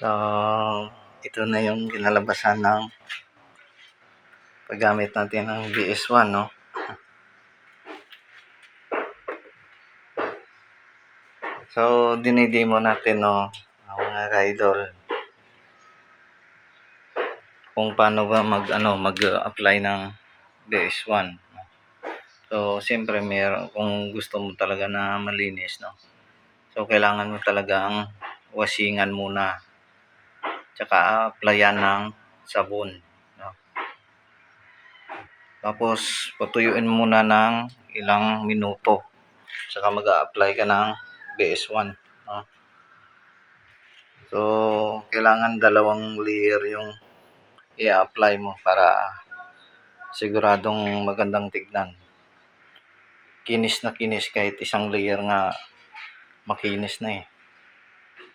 So, ito na yung kinalabasan ng paggamit natin ng BS1, no? So, dinidemo natin, no, mga idol, kung paano ba mag-apply ng BS1. No? So, siyempre, kung gusto mo talaga na malinis, no? So, kailangan mo talagang wasingan muna. Tsaka, applyan ng sabon. No? Tapos, patuyuin muna ng ilang minuto. Tsaka mag-a-apply ka ng BS1. No? So, kailangan dalawang layer yung i-apply mo para siguradong magandang tignan. Kinis na kinis kahit isang layer nga makinis na eh.